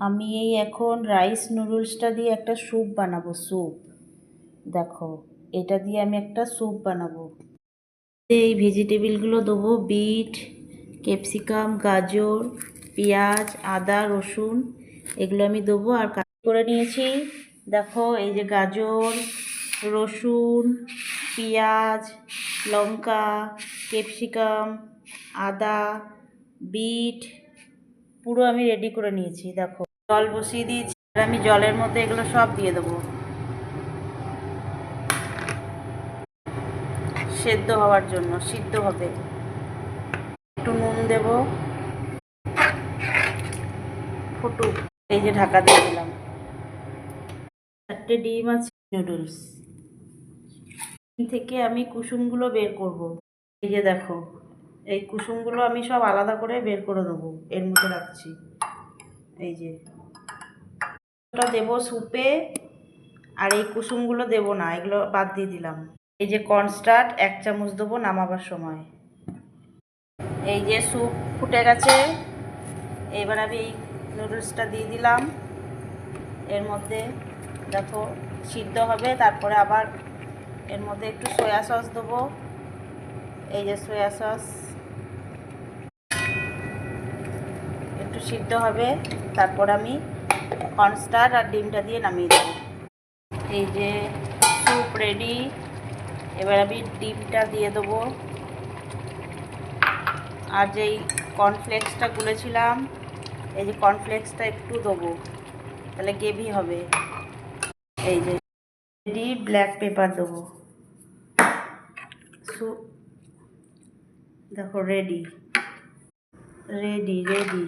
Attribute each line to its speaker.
Speaker 1: আমি এই এখন রাইস নুডলসটা দিয়ে একটা স্যুপ বানাবো। স্যুপ দেখো, এটা দিয়ে আমি একটা স্যুপ বানাবো। এই ভেজিটেবিলগুলো দেবো, বিট, ক্যাপসিকাম, গাজর, পেঁয়াজ, আদা, রসুন, এগুলো আমি দেবো। আর কাট করে নিয়েছি। দেখো এই যে গাজর, রসুন, পেঁয়াজ, লঙ্কা, ক্যাপসিকাম, আদা, বিট পুরো আমি রেডি করে নিয়েছি। দেখো জল বসিয়ে দিয়েছি, আর আমি জলের মধ্যে এগুলো সব দিয়ে দেবো সেদ্ধ হওয়ার জন্য। সিদ্ধ হবে। একটু নুন দেব, ফুটুক। এই যে ঢাকা দিয়ে দিলাম। 4টে ডিম আছে। নুডলস থেকে আমি কুসুমগুলো বের করব। এই যে দেখো, এই কুসুমগুলো আমি সব আলাদা করে বের করে দেবো, এর মধ্যে রাখছি। এই যে ওটা দেবো স্যুপে, আর এই কুসুমগুলো দেবো না, এগুলো বাদ দিয়ে দিলাম। এই যে কর্নস্টার্চ 1 চামচ দেবো নামাবার সময়। এই যে স্যুপ ফুটে গেছে, এবার আমি এই নুডলসটা দিয়ে দিলাম এর মধ্যে। দেখো সিদ্ধ হবে, তারপরে আবার এর মধ্যে একটু সয়া সস দেবো। এই যে সয়া সস একটু সিদ্ধ হবে, তারপর আমি কর্নস্টার্চ আর ডিমটা দিয়ে নামিয়ে দেবো। এই যে স্যুপ রেডি। এবার আমি ডিমটা দিয়ে দেবো, আর যেই কর্নফ্লেক্সটা গুলেছিলাম, এই যে কর্নফ্লেক্সটা একটু দেবো, তাহলে গ্রেভি হবে। এই যে রেডি, ব্ল্যাক পেপার দেবো। স্যুপ দেখো রেডি রেডি রেডি।